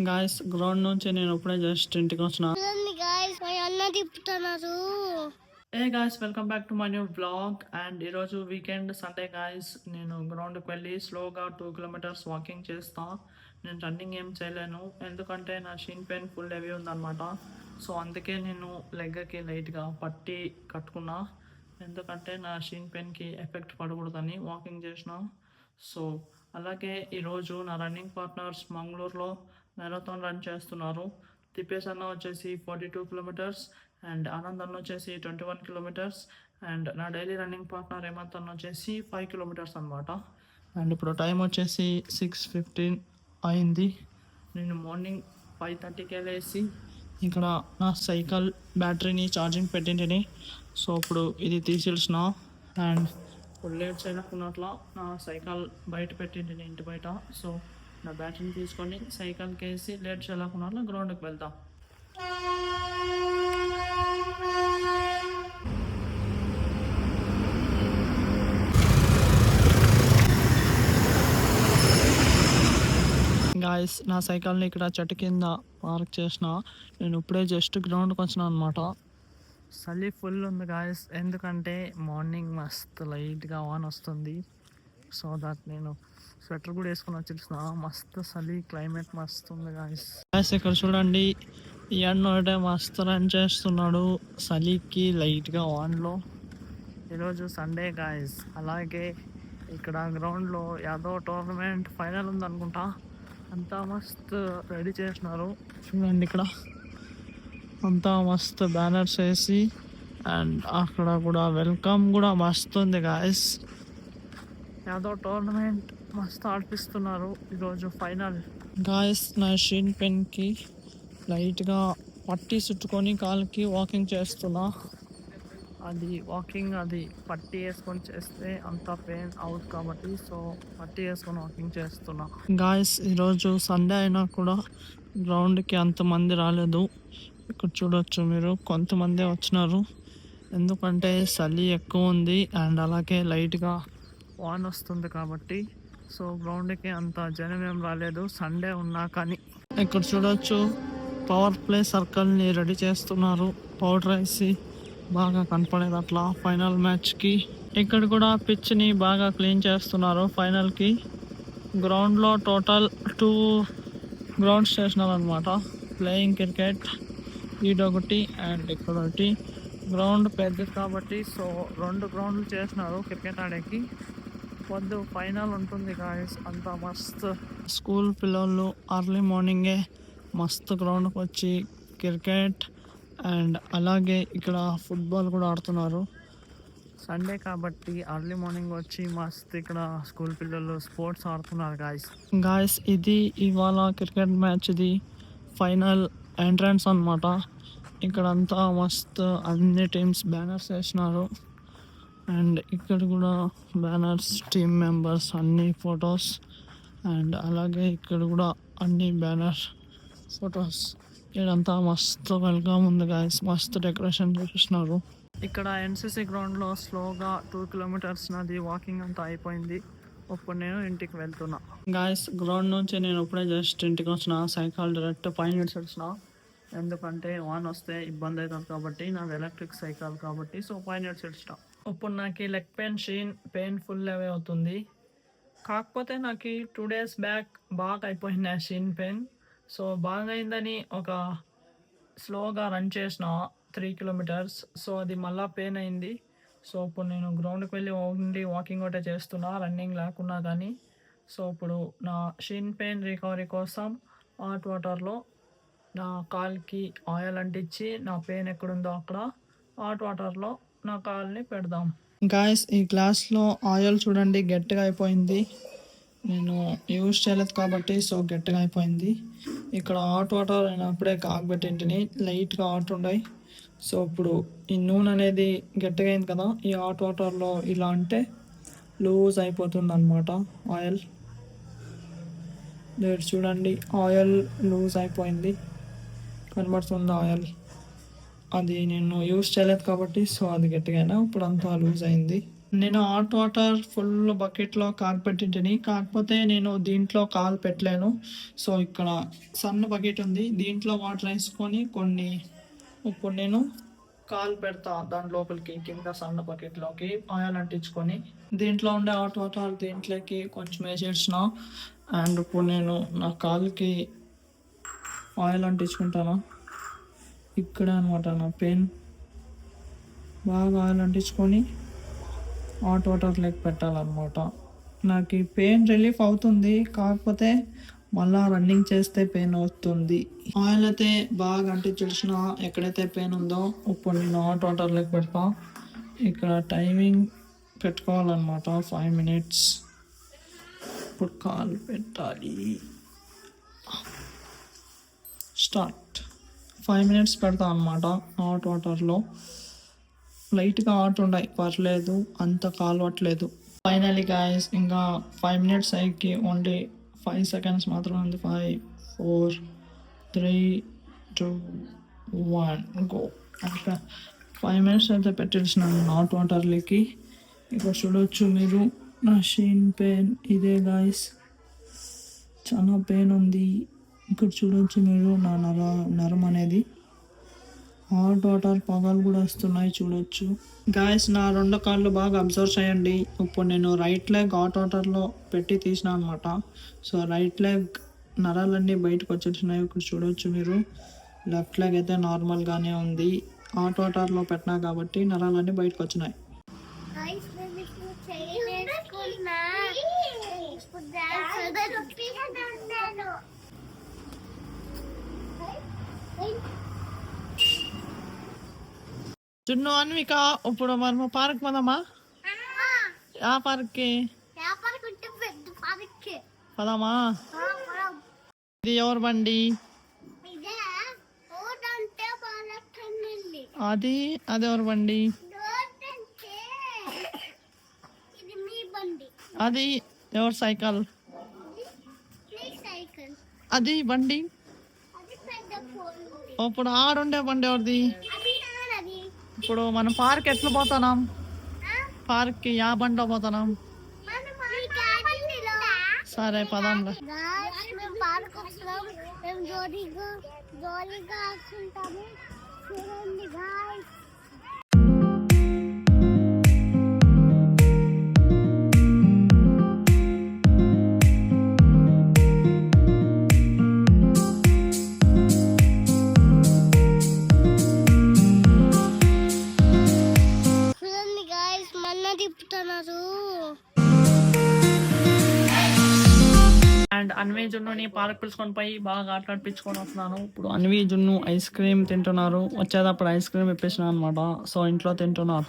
Guys ground నుంచి నేను ఇప్పుడే జస్ట్ ఇంటికి వచ్చిన. Hey guys welcome back to my new blog. And ఈరోజు వీకెండ్ సండే గాయస్. నేను గ్రౌండ్కి వెళ్ళి స్లోగా 2 కిలోమీటర్స్ వాకింగ్ చేస్తా. నేను రన్నింగ్ ఏం చేయలేను ఎందుకంటే నా షీన్ పెయిన్ ఫుల్ హెవీ ఉందన్నమాట. సో అందుకే నేను లెగ్కి లైట్గా పట్టి కట్టుకున్నా, ఎందుకంటే నా షీన్ పెయిన్కి ఎఫెక్ట్ పడకూడదని వాకింగ్ చేసిన. సో అలాగే ఈరోజు నా రన్నింగ్ పార్ట్నర్స్ మంగళూరులో మ్యారథాన్ రన్ చేస్తున్నారు. తిప్పేస్ అన్న వచ్చేసి 42 కిలోమీటర్స్ అండ్ ఆనంద్ అన్న వచ్చేసి 21 కిలోమీటర్స్ అండ్ నా డైలీ రన్నింగ్ పార్ట్నర్ హేమంత్ అన్న వచ్చేసి 5 కిలోమీటర్స్ అనమాట. అండ్ ఇప్పుడు టైం వచ్చేసి 6:15 అయింది. నేను మార్నింగ్ 5:30కే లేసి ఇక్కడ నా సైకిల్ బ్యాటరీని ఛార్జింగ్ పెట్టింటిని. సో ఇప్పుడు ఇది తీసేసిన అండ్ ఇప్పుడు లేట్ చేయకున్నట్లా నా సైకిల్ బయట పెట్టింటిని ఇంటి బయట. సో నా బ్యాటరీని తీసుకొని సైకిల్కి వేసి లేట్ చేయకున్నట్లా గ్రౌండ్కి వెళ్తాం. గాయస్ నా సైకిల్ని ఇక్కడ చెట్టు కింద పార్క్ చేసిన. నేను ఇప్పుడే జస్ట్ గ్రౌండ్కి వచ్చిన అనమాట. చలి ఫుల్ ఉంది గాయస్, ఎందుకంటే మార్నింగ్ మస్తు లైట్గా వాన్ వస్తుంది. సో దట్ నేను స్వెటర్ కూడా వేసుకుని వచ్చేసిన. మస్తు చలి, క్లైమేట్ మస్తు ఉంది గాయస్. గాయస్ ఇక్కడ చూడండి, ఈ అన్నోటే మస్తు రన్ చేస్తున్నాడు చలికి లైట్గా వాన్లో. ఈరోజు సండే గాయస్. అలాగే ఇక్కడ గ్రౌండ్లో యాదో టోర్నమెంట్ ఫైనల్ ఉందనుకుంటా. అంతా మస్తు రెడీ చేసినారు చూడండి. ఇక్కడ అంతా మస్తు బ్యానర్స్ వేసి అండ్ అక్కడ కూడా వెల్కమ్ కూడా మస్తు ఉంది గాయస్. యాదో టోర్నమెంట్ మస్తు ఆడిపిస్తున్నారు ఈరోజు ఫైనల్. గాయస్ నా షీన్ పెయిన్కి లైట్గా పట్టి చుట్టుకొని కాలుకి వాకింగ్ చేస్తున్నా. అది వాకింగ్ అది పట్టి వేసుకొని చేస్తే అంత పెయిన్ అవుట్ కాబట్టి సో పట్టి వేసుకొని వాకింగ్ చేస్తున్నా. గాయస్ ఈరోజు సండే అయినా కూడా గ్రౌండ్కి అంతమంది రాలేదు. ఇక్కడ చూడొచ్చు మీరు, కొంతమంది వచ్చినారు ఎందుకంటే చలి ఎక్కువ ఉంది అండ్ అలాగే లైట్గా వాన్ వస్తుంది కాబట్టి. సో గ్రౌండ్కి అంత జనం ఏం రాలేదు సండే ఉన్నా కానీ. ఇక్కడ చూడొచ్చు పవర్ ప్లే సర్కిల్ని రెడీ చేస్తున్నారు, పౌడర్ వేసి బాగా కనపడేది అట్లా ఫైనల్ మ్యాచ్కి. ఇక్కడ కూడా పిచ్ని బాగా క్లీన్ చేస్తున్నారు ఫైనల్కి. గ్రౌండ్లో టోటల్ 2 గ్రౌండ్స్ చేసినారు అనమాట. ప్లేయింగ్ క్రికెట్ ఈడొకటి అండ్ ఇక్కడ ఒకటి. గ్రౌండ్ పెద్దది కాబట్టి సో 2 గ్రౌండ్లు చేసినారు క్రికెట్ ఆడేకి. పొద్దు ఫైనల్ ఉంటుంది గాయస్. అంతా మస్తు స్కూల్ పిల్లలు అర్లీ మార్నింగే మస్తు గ్రౌండ్కి వచ్చి క్రికెట్ అండ్ అలాగే ఇక్కడ ఫుట్బాల్ కూడా ఆడుతున్నారు. సండే కాబట్టి అర్లీ మార్నింగ్ వచ్చి మస్తు ఇక్కడ స్కూల్ పిల్లలు స్పోర్ట్స్ ఆడుతున్నారు గాయస్. ఇది ఇవాళ క్రికెట్ మ్యాచ్ది ఫైనల్ ఎంట్రన్స్ అనమాట. ఇక్కడంతా మస్తు అన్ని టీమ్స్ బ్యానర్స్ వేసినారు అండ్ ఇక్కడ కూడా బ్యానర్స్, టీమ్ మెంబర్స్ అన్ని ఫొటోస్ అండ్ అలాగే ఇక్కడ కూడా అన్ని బ్యానర్ ఫొటోస్. ఇక్కడంతా మస్తు వెల్కమ్ ఉంది గాయస్, మస్తు డెకరేషన్ చేసినారు. ఇక్కడ ఎన్సీసీ గ్రౌండ్లో స్లోగా 2 కిలోమీటర్స్ నాది వాకింగ్ అంతా అయిపోయింది. ఇప్పుడు నేను ఇంటికి వెళ్తున్నా గాయస్. గ్రౌండ్ నుంచి నేను ఇప్పుడే జస్ట్ ఇంటికి వచ్చిన. సైకిల్ డైరెక్ట్ పైన వచ్చిన, ఎందుకంటే వాన్ వస్తే ఇబ్బంది అవుతుంది కాబట్టి. నాది ఎలక్ట్రిక్ సైకిల్ కాబట్టి సో పైన వచ్చిన. ఇప్పుడు నాకు leg pain, shin pain full అవే అవుతుంది. కాకపోతే నాకు 2 days బ్యాక్ బాగా అయిపోయింది ఆ షీన్ పెయిన్. సో బాగా అయిందని ఒక స్లోగా రన్ చేసిన 3 కిలోమీటర్స్. సో అది మళ్ళీ పెయిన్ అయింది. సో ఇప్పుడు నేను గ్రౌండ్కి వెళ్ళి ఓన్లీ వాకింగ్ ఒకటే చేస్తున్నా, రన్నింగ్ లేకున్నా కానీ. సో ఇప్పుడు నా షీన్ పెయిన్ రికవరీ కోసం హాట్ వాటర్లో నా కాల్కి ఆయిల్ అంటించి నా పెయిన్ ఎక్కడుందో అక్కడ హాట్ వాటర్లో నా కాల్ని పెడదాం. గాయస్ ఈ గ్లాస్లో ఆయిల్ చూడండి గట్టిగా అయిపోయింది. నేను యూజ్ చేయలేదు కాబట్టి సో గట్టిగా అయిపోయింది. ఇక్కడ హాట్ వాటర్ నేను అప్పుడే కాగబెట్టింటిని, లైట్గా హాట్ ఉన్నాయి. సో ఇప్పుడు ఈ నూనె అనేది గట్టిగా అయింది కదా, ఈ హాట్ వాటర్లో ఇలా అంటే లూజ్ అయిపోతుంది అనమాట ఆయిల్. లేదు చూడండి ఆయిల్ లూజ్ అయిపోయింది, కనబడుతుంది ఆయిల్. అది నేను యూజ్ చేయలేదు కాబట్టి సో అది గట్టిగా అయినా ఇప్పుడు అంతా లూజ్ అయింది. నేను హాట్ వాటర్ ఫుల్ బకెట్లో కాగపెట్టింటిని. కాకపోతే నేను దీంట్లో కాలు పెట్టలేను. సో, ఇక్కడ సన్న బకెట్ ఉంది. దీంట్లో వాటర్ వేసుకొని కొన్ని ఇప్పుడు నేను కాలు పెడతా దాని లోపలికి కింద సన్న బకెట్లోకి ఆయిల్ అంటించుకొని దీంట్లో ఉండే హాట్ వాటర్ దీంట్లోకి కొంచెం వేసేసిన. అండ్ ఇప్పుడు నేను నా కాలుకి ఆయిల్ అంటించుకుంటాను. ఇక్కడ అనమాట నా పెయిన్ బాగా ఆయిల్ అంటించుకొని హాట్ వాటర్ లెక్క పెట్టాలన్నమాట. నాకు ఈ పెయిన్ రిలీఫ్ అవుతుంది. కాకపోతే మళ్ళా రన్నింగ్ చేస్తే పెయిన్ అవుతుంది. ఆయిల్ అయితే బాగా అంటించేసిన ఎక్కడైతే పెయిన్ ఉందో ఇప్పుడు నేను హాట్ వాటర్ లెక్క పెడతా. ఇక్కడ టైమింగ్ పెట్టుకోవాలన్నమాట 5 minutes. ఇప్పుడు కాలు పెట్టాలి. స్టార్ట్. 5 minutes పెడతా అనమాట హాట్ వాటర్లో. లైట్గా హాట్ ఉన్నాయి, పర్లేదు, అంత కాలవట్లేదు. ఫైనలీ గాయస్ ఇంకా 5 minutes అయ్యి ఓన్లీ 5 seconds మాత్రమే ఉంది. 5, 4, 3, 2, 1 గో. అట్లా 5 minutes అయితే పెట్టేసినాను హాట్ వాటర్లోకి. ఇక్కడ చూడవచ్చు మీరు నా షీన్ పెయిన్ ఇదే గాయస్, చాలా పెయిన్ ఉంది. ఇక్కడ చూడవచ్చు మీరు నా నరం అనేది. హాట్ వాటర్ పొగలు కూడా వస్తున్నాయి చూడొచ్చు. గాయస్ నా 2 కాళ్ళు బాగా అబ్జర్వ్ చేయండి. ఇప్పుడు నేను రైట్ లెగ్ హాట్ వాటర్లో పెట్టి తీసిన అనమాట. సో రైట్ లెగ్ నరాలన్నీ బయటకు వచ్చేసినాయి. ఇక్కడ చూడొచ్చు మీరు. లెఫ్ట్ లెగ్ అయితే నార్మల్గానే ఉంది. హాట్ వాటర్లో పెట్టినా కాబట్టి నరాలన్నీ బయటకు వచ్చినాయి. జున్ను అన్విక ఇప్పుడు మనము పార్క్ పోదామా? ఆ పార్క్కి పదామా? ఇది ఎవరు బండి? అది ఎవరు బండి? అది ఎవరు సైకిల్? అది బండి. ఇప్పుడు ఆడుండే బండి ఎవరిది? ఇప్పుడు మనం పార్క్ ఎట్లా పోతున్నాం? పార్క్కి యా బండిలో పోతున్నాం? సరే పదంలో. అండ్ అన్వి జున్నుని పార్క్ పిలుచుకొని పోయి బాగా ఆటలాడిపించుకొని వస్తున్నాను. ఇప్పుడు అన్వి జున్ను ఐస్ క్రీమ్ తింటున్నారు. వచ్చేటప్పుడు ఐస్ క్రీమ్ ఇప్పించిన అనమాట. సో ఇంట్లో తింటున్నారు.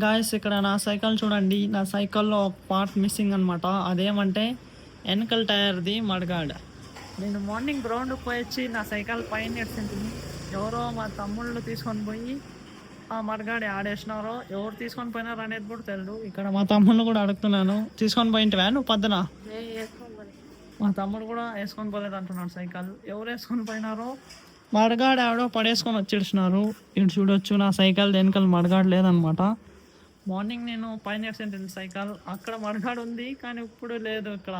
గాయస్ ఇక్కడ నా సైకిల్ చూడండి. నా సైకిల్లో ఒక పార్ట్ మిస్సింగ్ అనమాట. అదేమంటే వెనకల్ టైర్ది మడగాడ్. నేను మార్నింగ్ గ్రౌండ్కి పోయి వచ్చి నా సైకిల్ పైన ఎడుతుంటుంది. ఎవరో మా తమ్ముళ్ళు తీసుకొని పోయి ఆ మడగాడి ఆడేసినారో, ఎవరు తీసుకొని పోయినారు అనేది కూడా తెలియదు. ఇక్కడ మా తమ్ముళ్ళు కూడా అడుగుతున్నాను, తీసుకొని పోయింటివా నువ్వు పొద్దున? మా తమ్ముడు కూడా వేసుకొని పోలేదు అంటున్నాడు సైకిల్. ఎవరు వేసుకొని పోయినారో మడగాడు ఆవిడో పడేసుకొని వచ్చేసినారు. ఇటు చూడొచ్చు నా సైకిల్ వెనకాల మడగాడు లేదనమాట. మార్నింగ్ నేను పైన వేసేంటి సైకిల్, అక్కడ మడగాడు ఉంది కానీ ఇప్పుడు లేదు. ఇక్కడ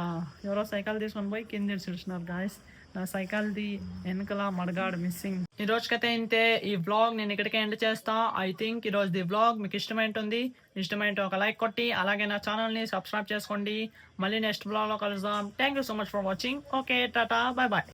ఎవరో సైకిల్ తీసుకొని పోయి కింద ఇడిచినారు గాయస్. నా సైకిల్ది వెనకాల మడగాడు మిస్సింగ్. ఈ రోజుకైతే ఇంతే. ఈ వ్లాగ్ నేను ఇక్కడికే ఎండ్ చేస్తా. ఐ థింక్ ఈ రోజు ది వ్లాగ్ మీకు ఇష్టమైంటుంది. ఇష్టమైంటే ఒక లైక్ కొట్టి అలాగే నా ఛానల్ని సబ్స్క్రైబ్ చేసుకోండి. మళ్ళీ నెక్స్ట్ వ్లాగ్లో కలుద్దాం. Thank you so much for watching. Okay, టాటా, బాయ్ బాయ్.